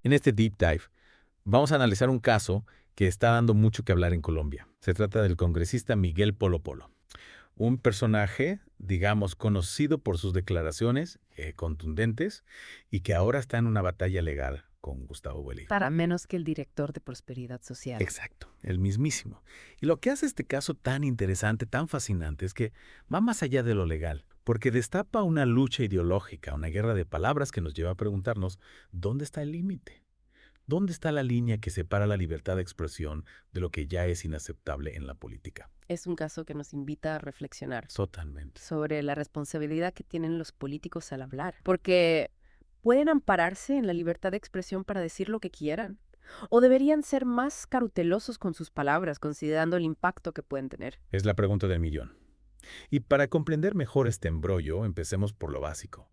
En este Deep Dive, vamos a analizar un caso que está dando mucho que hablar en Colombia. Se trata del congresista Miguel Polo Polo, un personaje, digamos, conocido por sus declaraciones contundentes y que ahora está en una batalla legal con Gustavo Bolívar. Para menos que el director de Prosperidad Social. Exacto, el mismísimo. Y lo que hace este caso tan interesante, tan fascinante, es que va más allá de lo legal, porque destapa una lucha ideológica, una guerra de palabras que nos lleva a preguntarnos, ¿dónde está el límite? ¿Dónde está la línea que separa la libertad de expresión de lo que ya es inaceptable en la política? Es un caso que nos invita a reflexionar Totalmente. sobre la responsabilidad que tienen los políticos al hablar, porque pueden ampararse en la libertad de expresión para decir lo que quieran, o deberían ser más cautelosos con sus palabras, considerando el impacto que pueden tener. Es la pregunta del millón. Y para comprender mejor este embrollo, empecemos por lo básico.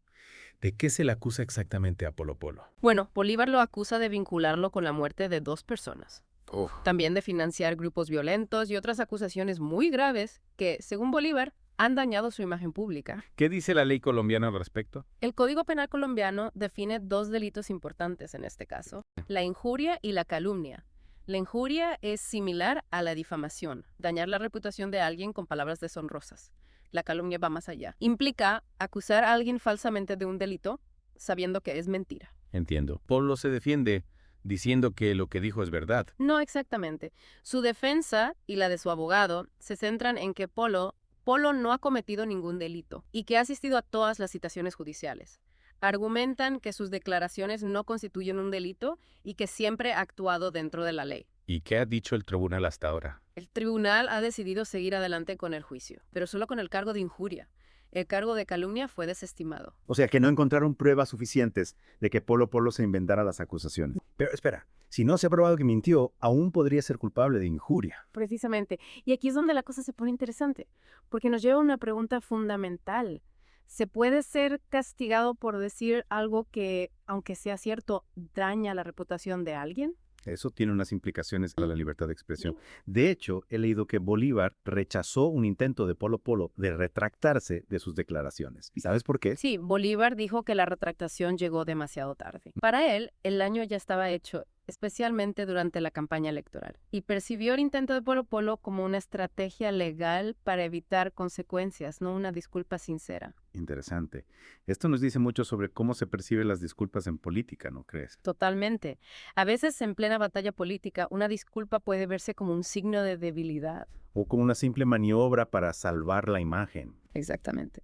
¿De qué se le acusa exactamente a Polo Polo? Bueno, Bolívar lo acusa de vincularlo con la muerte de 2 personas. Uf. También de financiar grupos violentos y otras acusaciones muy graves que, según Bolívar, han dañado su imagen pública. ¿Qué dice la ley colombiana al respecto? El Código Penal colombiano define 2 delitos importantes en este caso: la injuria y la calumnia. La injuria es similar a la difamación, dañar la reputación de alguien con palabras deshonrosas. La calumnia va más allá. Implica acusar a alguien falsamente de un delito sabiendo que es mentira. Entiendo. Polo se defiende diciendo que lo que dijo es verdad. No exactamente. Su defensa y la de su abogado se centran en que Polo no ha cometido ningún delito y que ha asistido a todas las citaciones judiciales. Argumentan que sus declaraciones no constituyen un delito y que siempre ha actuado dentro de la ley. ¿Y qué ha dicho el tribunal hasta ahora? El tribunal ha decidido seguir adelante con el juicio, pero solo con el cargo de injuria. El cargo de calumnia fue desestimado. O sea que no encontraron pruebas suficientes de que Polo Polo se inventara las acusaciones. Pero espera, si no se ha probado que mintió, aún podría ser culpable de injuria. Precisamente. Y aquí es donde la cosa se pone interesante, porque nos lleva a una pregunta fundamental. ¿Se puede ser castigado por decir algo que, aunque sea cierto, daña la reputación de alguien? Eso tiene unas implicaciones para la libertad de expresión. De hecho, he leído que Bolívar rechazó un intento de Polo Polo de retractarse de sus declaraciones. ¿Y sabes por qué? Sí, Bolívar dijo que la retractación llegó demasiado tarde. Para él, el daño ya estaba hecho, especialmente durante la campaña electoral, y percibió el intento de Polo Polo como una estrategia legal para evitar consecuencias, no una disculpa sincera. Interesante. Esto nos dice mucho sobre cómo se perciben las disculpas en política, ¿no crees? Totalmente. A veces, en plena batalla política, una disculpa puede verse como un signo de debilidad. O como una simple maniobra para salvar la imagen. Exactamente.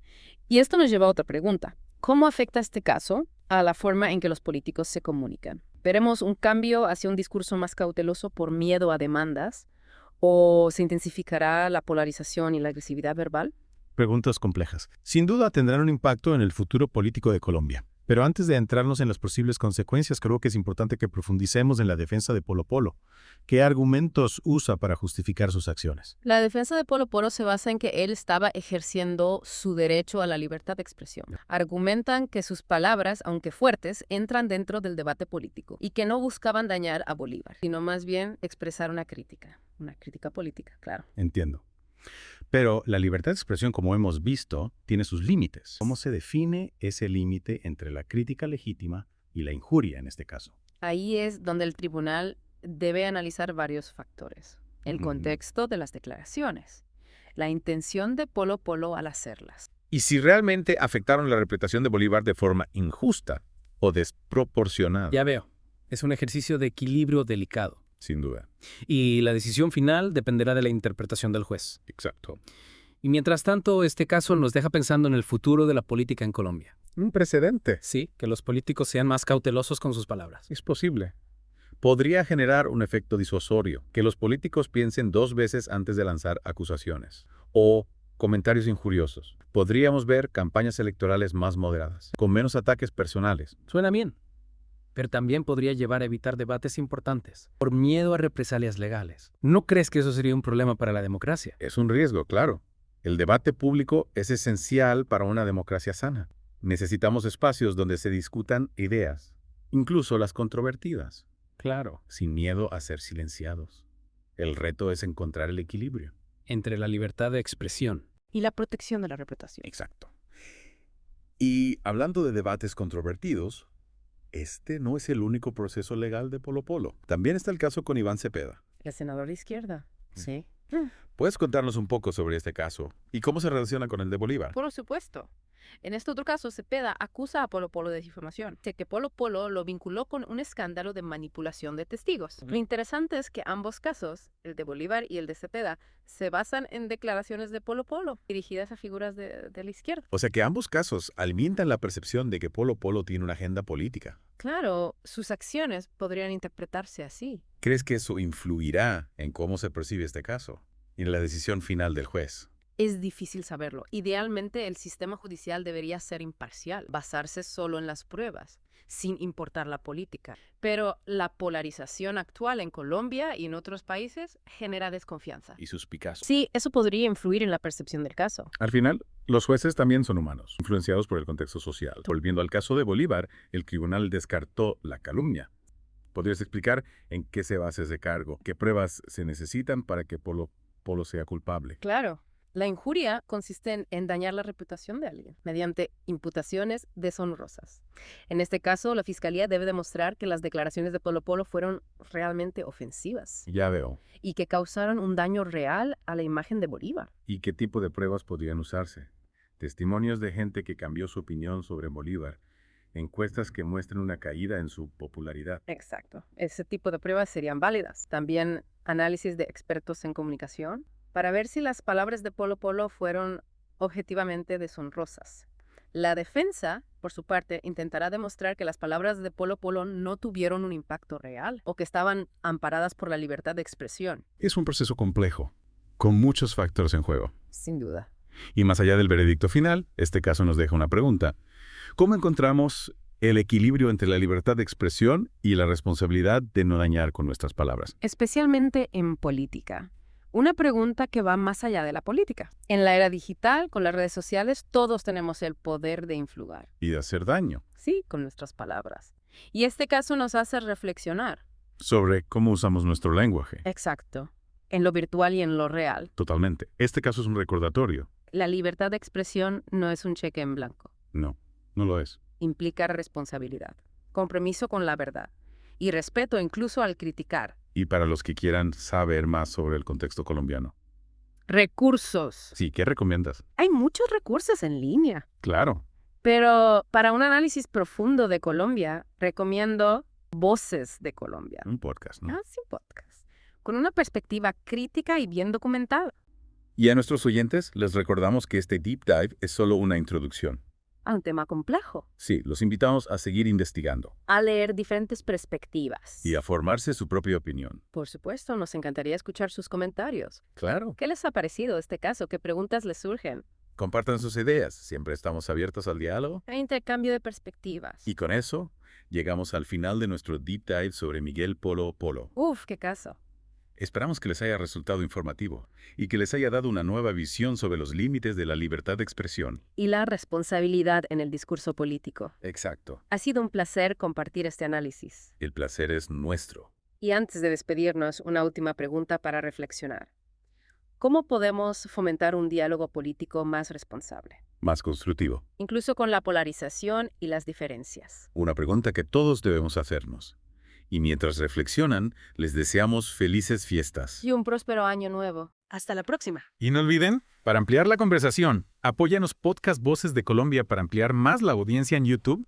Y esto nos lleva a otra pregunta. ¿Cómo afecta este caso a la forma en que los políticos se comunican? ¿Veremos un cambio hacia un discurso más cauteloso por miedo a demandas? ¿O se intensificará la polarización y la agresividad verbal? Preguntas complejas. Sin duda tendrán un impacto en el futuro político de Colombia. Pero antes de entrarnos en las posibles consecuencias, creo que es importante que profundicemos en la defensa de Polo Polo. ¿Qué argumentos usa para justificar sus acciones? La defensa de Polo Polo se basa en que él estaba ejerciendo su derecho a la libertad de expresión. Argumentan que sus palabras, aunque fuertes, entran dentro del debate político y que no buscaban dañar a Bolívar, sino más bien expresar una crítica política, claro. Entiendo. Pero la libertad de expresión, como hemos visto, tiene sus límites. ¿Cómo se define ese límite entre la crítica legítima y la injuria en este caso? Ahí es donde el tribunal debe analizar varios factores. El contexto de las declaraciones, la intención de Polo Polo al hacerlas. Y si realmente afectaron la reputación de Bolívar de forma injusta o desproporcionada. Ya veo. Es un ejercicio de equilibrio delicado. Sin duda. Y la decisión final dependerá de la interpretación del juez. Exacto. Y mientras tanto, este caso nos deja pensando en el futuro de la política en Colombia. Un precedente. Sí, que los políticos sean más cautelosos con sus palabras. Es posible. Podría generar un efecto disuasorio, que los políticos piensen 2 veces antes de lanzar acusaciones o comentarios injuriosos. Podríamos ver campañas electorales más moderadas, con menos ataques personales. Suena bien, pero también podría llevar a evitar debates importantes por miedo a represalias legales. ¿No crees que eso sería un problema para la democracia? Es un riesgo, claro. El debate público es esencial para una democracia sana. Necesitamos espacios donde se discutan ideas, incluso las controvertidas, Claro. sin miedo a ser silenciados. El reto es encontrar el equilibrio. Entre la libertad de expresión. Y la protección de la reputación. Exacto. Y hablando de debates controvertidos, Este no es el único proceso legal de Polo Polo. También está el caso con Iván Cepeda. El senador de izquierda. Sí. ¿Puedes contarnos un poco sobre este caso y cómo se relaciona con el de Bolívar? Por supuesto. En este otro caso, Cepeda acusa a Polo Polo de difamación. Dice que Polo Polo lo vinculó con un escándalo de manipulación de testigos. Lo interesante es que ambos casos, el de Bolívar y el de Cepeda, se basan en declaraciones de Polo Polo dirigidas a figuras de la izquierda. O sea que ambos casos alimentan la percepción de que Polo Polo tiene una agenda política. Claro, sus acciones podrían interpretarse así. ¿Crees que eso influirá en cómo se percibe este caso y en la decisión final del juez? Es difícil saberlo. Idealmente, el sistema judicial debería ser imparcial, basarse solo en las pruebas, sin importar la política. Pero la polarización actual en Colombia y en otros países genera desconfianza. Y suspicacia. Sí, eso podría influir en la percepción del caso. Al final, los jueces también son humanos, influenciados por el contexto social. Volviendo al caso de Bolívar, el tribunal descartó la calumnia. ¿Podrías explicar en qué se basa ese cargo? ¿Qué pruebas se necesitan para que Polo sea culpable? Claro. La injuria consiste en dañar la reputación de alguien mediante imputaciones deshonrosas. En este caso, la Fiscalía debe demostrar que las declaraciones de Polo Polo fueron realmente ofensivas Ya veo. y que causaron un daño real a la imagen de Bolívar. ¿Y qué tipo de pruebas podrían usarse? Testimonios de gente que cambió su opinión sobre Bolívar, encuestas que muestran una caída en su popularidad. Exacto. Ese tipo de pruebas serían válidas. También análisis de expertos en comunicación para ver si las palabras de Polo Polo fueron objetivamente deshonrosas. La defensa, por su parte, intentará demostrar que las palabras de Polo Polo no tuvieron un impacto real o que estaban amparadas por la libertad de expresión. Es un proceso complejo, con muchos factores en juego. Sin duda. Y más allá del veredicto final, este caso nos deja una pregunta. ¿Cómo encontramos el equilibrio entre la libertad de expresión y la responsabilidad de no dañar con nuestras palabras? Especialmente en política. Una pregunta que va más allá de la política. En la era digital, con las redes sociales, todos tenemos el poder de influir. Y de hacer daño. Sí, con nuestras palabras. Y este caso nos hace reflexionar. Sobre cómo usamos nuestro lenguaje. Exacto. En lo virtual y en lo real. Totalmente. Este caso es un recordatorio. La libertad de expresión no es un cheque en blanco. No, no lo es. Implica responsabilidad, compromiso con la verdad y respeto incluso al criticar. Y para los que quieran saber más sobre el contexto colombiano. Recursos. Sí, ¿qué recomiendas? Hay muchos recursos en línea. Claro. Pero para un análisis profundo de Colombia, recomiendo Voces de Colombia. Un podcast, ¿no? Sí, podcast. Con una perspectiva crítica y bien documentada. Y a nuestros oyentes les recordamos que este Deep Dive es solo una introducción. A un tema complejo. Sí, los invitamos a seguir investigando. A leer diferentes perspectivas. Y a formarse su propia opinión. Por supuesto, nos encantaría escuchar sus comentarios. Claro. ¿Qué les ha parecido este caso? ¿Qué preguntas les surgen? Compartan sus ideas. Siempre estamos abiertos al diálogo. Hay intercambio de perspectivas. Y con eso, llegamos al final de nuestro Deep Dive sobre Miguel Polo Polo. Uf, qué caso. Esperamos que les haya resultado informativo y que les haya dado una nueva visión sobre los límites de la libertad de expresión. Y la responsabilidad en el discurso político. Exacto. Ha sido un placer compartir este análisis. El placer es nuestro. Y antes de despedirnos, una última pregunta para reflexionar. ¿Cómo podemos fomentar un diálogo político más responsable? Más constructivo. Incluso con la polarización y las diferencias. Una pregunta que todos debemos hacernos. Y mientras reflexionan, les deseamos felices fiestas. Y un próspero año nuevo. Hasta la próxima. Y no olviden, para ampliar la conversación, apóyanos Podcast Voces de Colombia para ampliar más la audiencia en YouTube